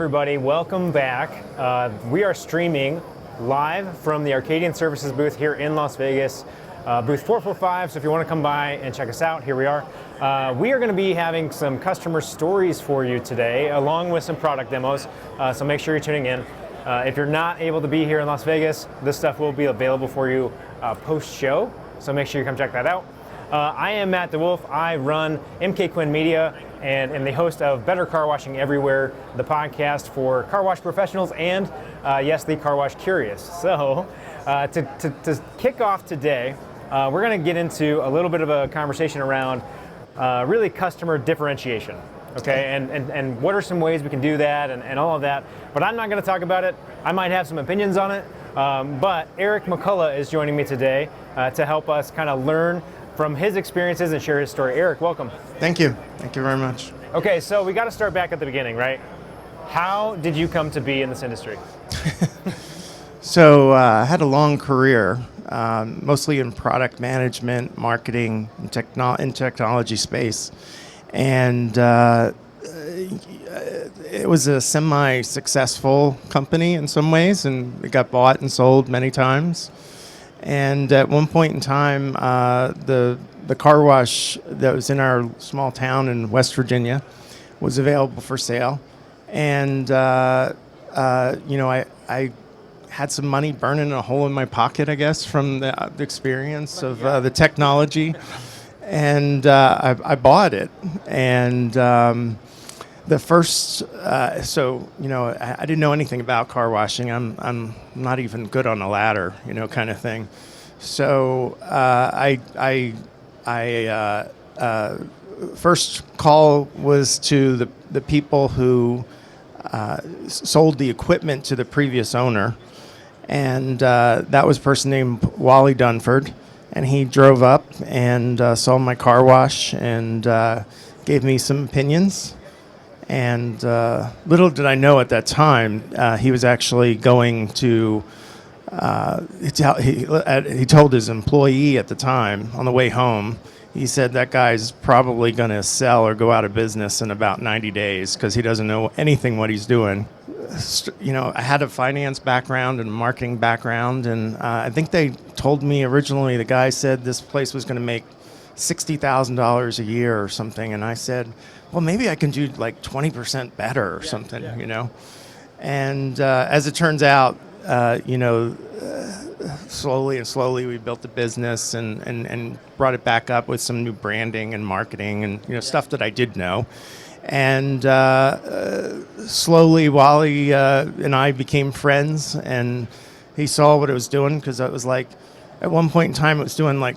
everybody, welcome back. We are streaming live from the Arcadian Services booth here in Las Vegas, booth 445, so if you want to come by and check us out, here we are. We are going to be having some customer stories for you today, along with some product demos, so make sure you're tuning in. If you're not able to be here in Las Vegas, this stuff will be available for you post-show, so make sure you come check that out. I am Matt DeWolf. I run MK Quinn Media and am the host of Better Car Washing Everywhere, the podcast for car wash professionals and, yes, the car wash curious. So to kick off today, we're going to get into a little bit of a conversation around really customer differentiation. Okay, and what are some ways we can do that and all of that. But I'm not going to talk about it. I might have some opinions on it. But Erik McCullough is joining me today to help us kind of learn from his experiences and share his story. Erik, welcome. Thank you. Thank you very much. Okay, so we got to start back at the beginning, right? How did you come to be in this industry? So I had a long career, mostly in product management, marketing, and technology space. And it was a semi-successful company in some ways, and it got bought and sold many times. And at one point in time, the car wash that was in our small town in West Virginia was available for sale. And, I had some money burning a hole in my pocket, I guess, from the experience of the technology. And I bought it. And the first, I didn't know anything about car washing. I'm not even good on a ladder, kind of thing. So first call was to the people who sold the equipment to the previous owner, and that was a person named Wally Dunford, and he drove up and saw my car wash and gave me some opinions. And little did I know at that time, he was actually going to, he told his employee at the time on the way home, he said that guy's probably going to sell or go out of business in about 90 days because he doesn't know anything what he's doing. I had a finance background and a marketing background, and I think they told me originally, the guy said this place was going to make $60,000 a year or something, and I said, well, maybe I can do like 20% better or something, And as it turns out, slowly we built the business and brought it back up with some new branding and marketing and stuff that I did know. And slowly Wally and I became friends, and he saw what it was doing, because it was like, at one point in time it was doing like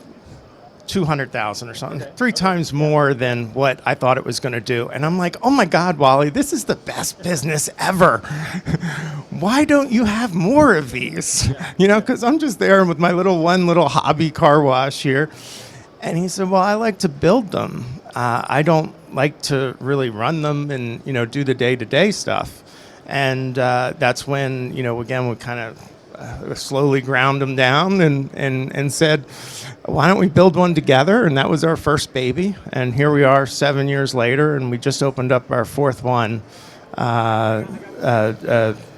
200,000 or something, 3 times more than what I thought it was going to do. And I'm like, oh my God, Wally, this is the best business ever. Why don't you have more of these? Because I'm just there with my one little hobby car wash here. And he said, well, I like to build them. I don't like to really run them and, do the day-to-day stuff. And that's when, again, we kind of slowly ground them down and said, why don't we build one together? And that was our first baby. And here we are 7 years later, and we just opened up our 4th one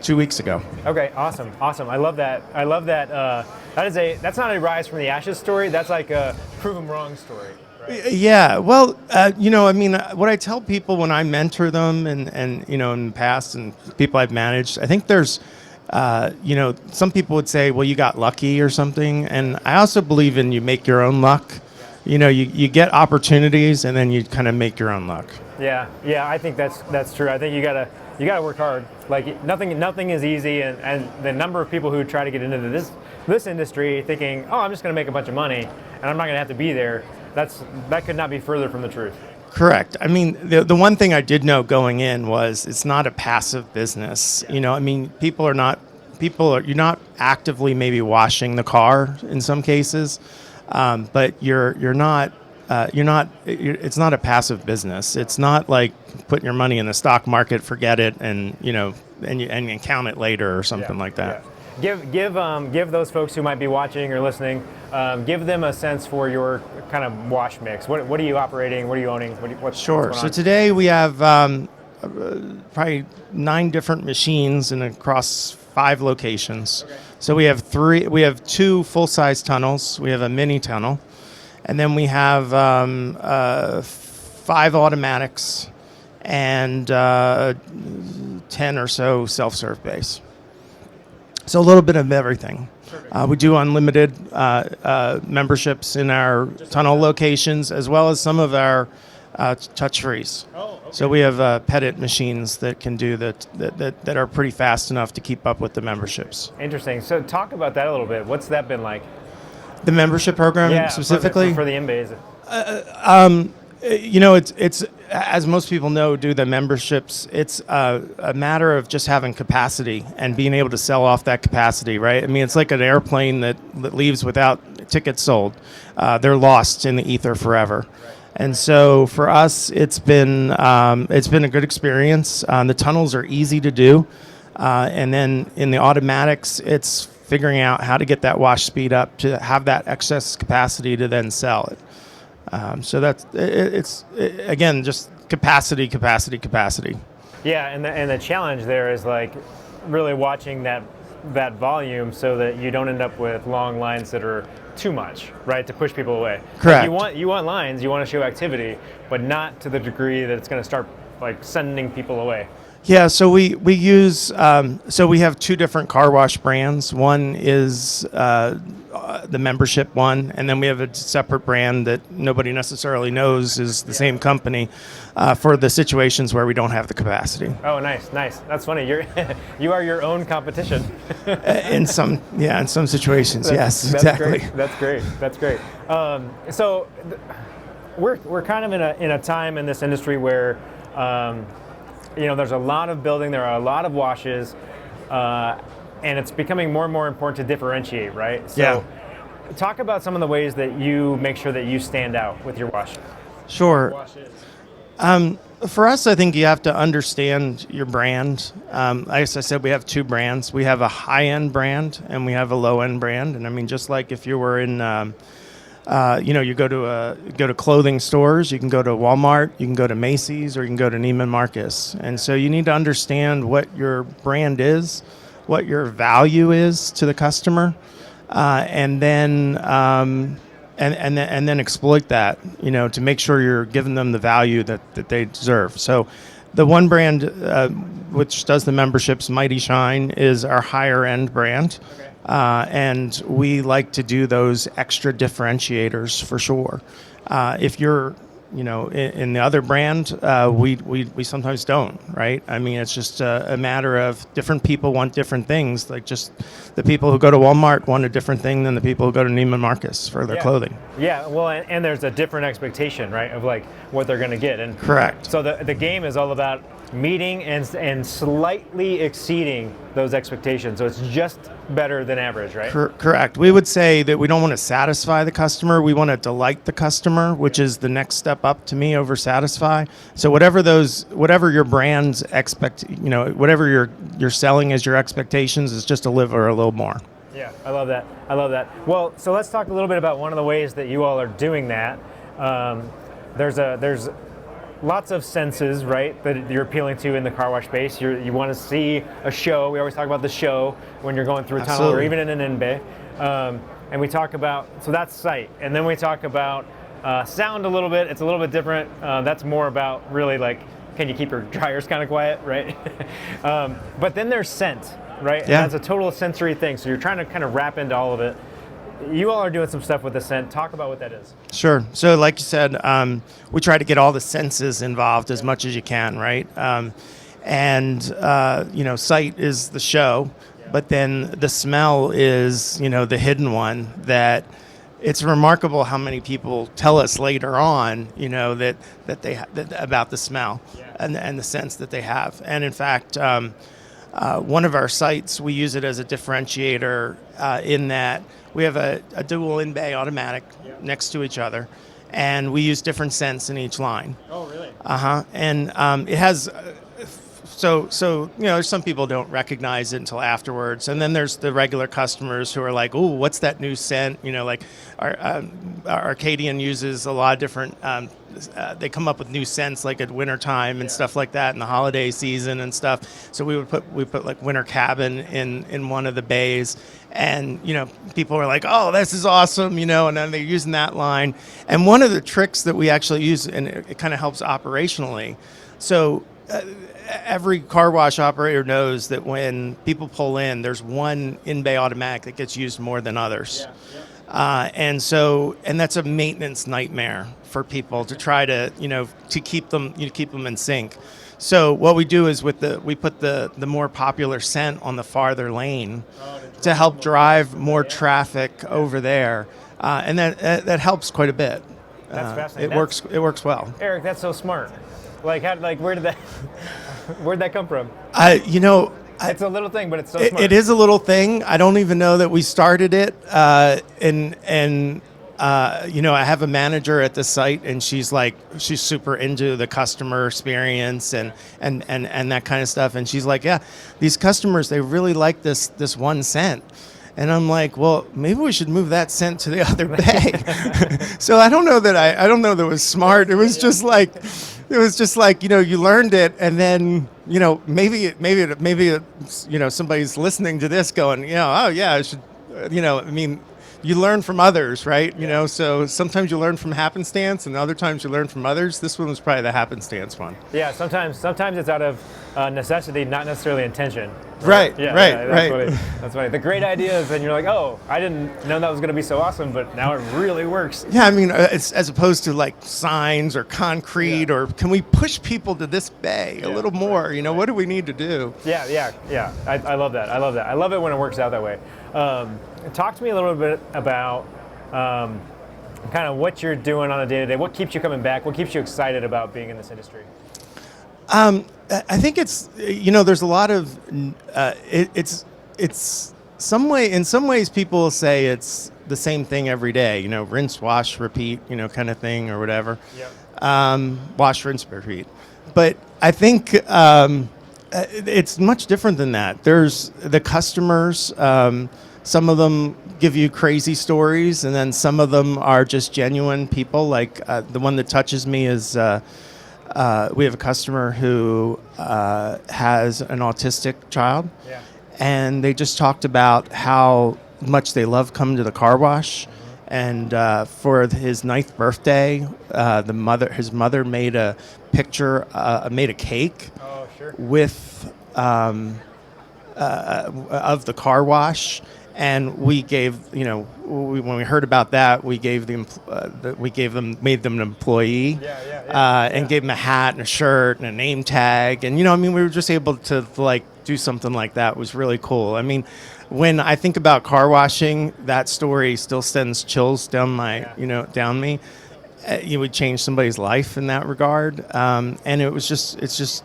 2 weeks ago. Okay, awesome. I love that. That's not a rise from the ashes story. That's like a prove them wrong story. Right? Yeah, well, what I tell people when I mentor them and in the past and people I've managed, I think there's some people would say, well, you got lucky or something. And I also believe in you make your own luck. You get opportunities and then you kind of make your own luck. Yeah, I think that's true. I think you gotta work hard. Like nothing is easy, and the number of people who try to get into this industry thinking, oh, I'm just gonna make a bunch of money and I'm not gonna have to be there. That could not be further from the truth. Correct. I mean, the one thing I did know going in was it's not a passive business. Yeah. You're not actively maybe washing the car in some cases, but it's not a passive business. It's not like putting your money in the stock market, forget it, and count it later or something like that. Yeah. Give those folks who might be watching or listening, give them a sense for your kind of wash mix. What are you operating? What are you owning? What's Sure. going on? So today we have probably 9 different machines and across 5 locations. Okay. So we have 2 full-size tunnels. We have a mini tunnel, and then we have 5 automatics and 10 or so self-serve bays. So a little bit of everything. We do unlimited memberships in our tunnel locations, as well as some of our touch-frees. Oh, okay. So we have pettit machines that can do that are pretty fast enough to keep up with the memberships. Interesting. So talk about that a little bit. What's that been like? The membership program specifically? For the in-bays. It's as most people know, do the memberships, it's a matter of just having capacity and being able to sell off that capacity, right? I mean, it's like an airplane that leaves without tickets sold. They're lost in the ether forever. Right. And so for us, it's been a good experience. The tunnels are easy to do. And then in the automatics, it's figuring out how to get that wash speed up to have that excess capacity to then sell it. So it's again just capacity. Yeah, and the challenge there is like really watching that volume so that you don't end up with long lines that are too much, right? To push people away. Correct. Like you want lines, you want to show activity, but not to the degree that it's going to start like sending people away. Yeah, so we use we have 2 different car wash brands. One is the membership one, and then we have a separate brand that nobody necessarily knows is the same company for the situations where we don't have the capacity. Oh, nice. That's funny. You are your own competition. in some situations, yes, exactly. That's great. So we're kind of in a time in this industry where there's a lot of building, there are a lot of washes, and it's becoming more and more important to differentiate, right? So yeah. Talk about some of the ways that you make sure that you stand out with your wash. Sure. For us, I think you have to understand your brand. As I said, we have 2 brands. We have a high-end brand and we have a low-end brand. And I mean, just like if you were in, you go to clothing stores, you can go to Walmart, you can go to Macy's, or you can go to Neiman Marcus. And so you need to understand what your brand is, what your value is to the customer, and then exploit that, to make sure you're giving them the value that they deserve. So the one brand which does the memberships, Mighty Shine, is our higher end brand. Okay. And we like to do those extra differentiators for sure. If you're in the other brand, we sometimes don't, right? I mean, it's just a matter of different people want different things. Like just the people who go to Walmart want a different thing than the people who go to Neiman Marcus for their clothing. Yeah, well, and there's a different expectation, right, of like what they're going to get. And correct. So the game is all about meeting and slightly exceeding those expectations. So it's just better than average, right? Correct. We would say that we don't want to satisfy the customer. We want to delight the customer, which is the next step up to me over satisfy. So whatever your brand's whatever you're selling as your expectations is just deliver a little more. Yeah, I love that. Well, so let's talk a little bit about one of the ways that you all are doing that. There's lots of senses, right, that you're appealing to in the car wash space. You want to see a show. We always talk about the show when you're going through a tunnel. Absolutely. Or even in an in-bay. And we talk about, so that's sight. And then we talk about sound a little bit. It's a little bit different. That's more about really like, can you keep your dryers kind of quiet, right? But then there's scent, right? Yeah. And that's a total sensory thing. So you're trying to kind of wrap into all of it. You all are doing some stuff with the scent. Talk about what that is. Sure. So like you said, we try to get all the senses involved as much as you can, right? Sight is the show, but then the smell is, the hidden one that it's remarkable how many people tell us later on, that about the smell and the sense that they have. And in fact, one of our sites, we use it as a differentiator in that we have a dual in-bay automatic next to each other, and we use different scents in each line. Oh, really? And it has So there's some people don't recognize it until afterwards, and then there's the regular customers who are like, "Oh, what's that new scent?" Like our Arcadian uses a lot of different. They come up with new scents like at wintertime and stuff like that, in the holiday season and stuff. So we put like Winter Cabin in one of the bays, and people are like, "Oh, this is awesome," and then they're using that line. And one of the tricks that we actually use, and it kind of helps operationally. So every car wash operator knows that when people pull in, there's one in-bay automatic that gets used more than others. And that's a maintenance nightmare for people to try to keep them in sync. So what we do is we put the more popular scent on the farther lane to help drive more traffic over there, and that helps quite a bit. That's fascinating. It works well. Eric, that's so smart. Where'd that come from? It's a little thing, but it's so smart. It is a little thing. I don't even know that we started it. I have a manager at the site, and she's super into the customer experience and that kind of stuff. And she's like, yeah, these customers, they really like this one scent. And I'm like, well, maybe we should move that scent to the other bay. So I don't know that it was smart. It was just like, you learned it, and then maybe somebody's listening to this going, oh yeah, I should, you learn from others, right? So sometimes you learn from happenstance, and other times you learn from others. This one was probably the happenstance one. Yeah, sometimes it's out of necessity, not necessarily intention. Right. That's funny. The great ideas, and you're like, oh, I didn't know that was going to be so awesome, but now it really works. Yeah, it's as opposed to like signs or concrete, or can we push people to this bay a little more? What do we need to do? Yeah. I love that. I love it when it works out that way. Talk to me a little bit about kind of what you're doing on a day-to-day. What keeps you coming back? What keeps you excited about being in this industry? I think it's there's a lot of it's in some ways people say it's the same thing every day, rinse, wash, repeat, kind of thing or whatever. Yep. Wash, rinse, repeat. But I think it's much different than that. There's the customers. Some of them give you crazy stories, and then some of them are just genuine people. Like the one that touches me is we have a customer who has an autistic child, and they just talked about how much they love coming to the car wash. And for his 9th birthday, his mother made a picture, made a cake with of the car wash. And we gave, when we heard about that, we made them an employee, and gave them a hat and a shirt and a name tag, and we were just able to do something like that. It was really cool. When I think about car washing, that story still sends chills down down me. You would change somebody's life in that regard, and it's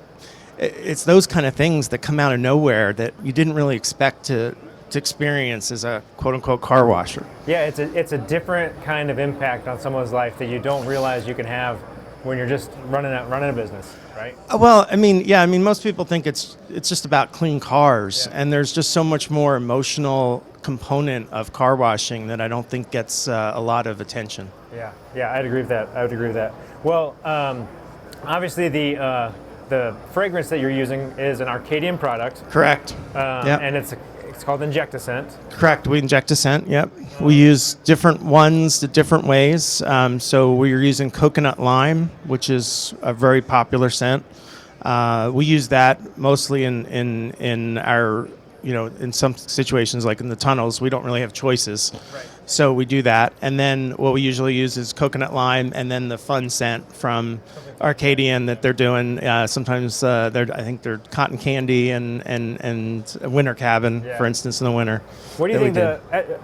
those kind of things that come out of nowhere that you didn't really expect to experience as a quote-unquote car washer. Yeah, it's a different kind of impact on someone's life that you don't realize you can have when you're just running a business, right? Well, most people think it's just about clean cars, and there's just so much more emotional component of car washing that I don't think gets a lot of attention. Yeah, I'd agree with that. Well, obviously the fragrance that you're using is an Arcadian product. Correct. And it's called Injectascent. Correct. We Injectascent. Yep. We use different ones the different ways. So we're using coconut lime, which is a very popular scent. We use that mostly in our, in some situations like in the tunnels, we don't really have choices. Right. So we do that. And then what we usually use is coconut lime, and then the fun scent from Arcadian that they're doing. Sometimes I think they're cotton candy and Winter Cabin, for instance, in the winter. What do you think,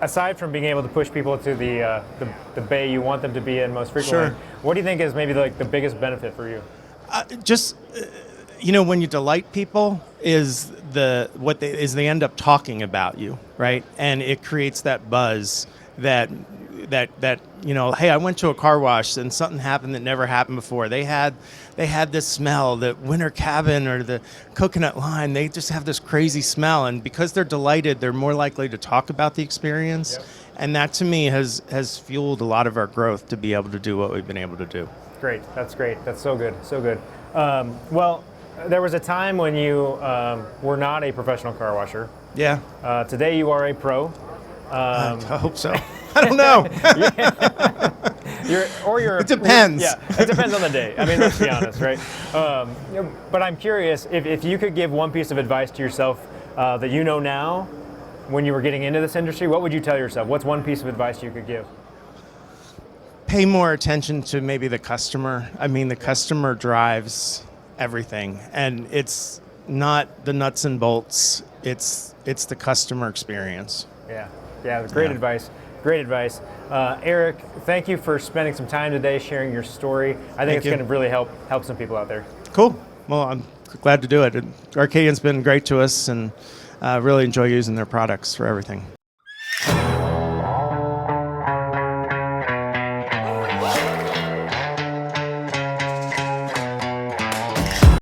aside from being able to push people to the bay you want them to be in most frequently, what do you think is maybe the biggest benefit for you? When you delight people is they end up talking about you, right? And it creates that buzz that that hey, I went to a car wash and something happened that never happened before. They had this smell, the winter cabin or the coconut lime. They just have this crazy smell, and because they're delighted, they're more likely to talk about the experience. Yep. And that to me has fueled a lot of our growth to be able to do what we've been able to do. Great. That's great. That's so good. So good. Well, there was a time when you were not a professional car washer. Yeah. Today you are a pro. I hope so. I don't know. It depends. It depends on the day. I mean, let's be honest, right? But I'm curious, if you could give one piece of advice to yourself that you know now when you were getting into this industry, what would you tell yourself? What's one piece of advice you could give? Pay more attention to maybe the customer. I mean, the customer drives everything, and it's not the nuts and bolts. It's the customer experience. Yeah, great advice. Great advice. Erik, thank you for spending some time today sharing your story. I think it's going to really help some people out there. Cool. Well, I'm glad to do it. Arcadian's been great to us, and really enjoy using their products for everything.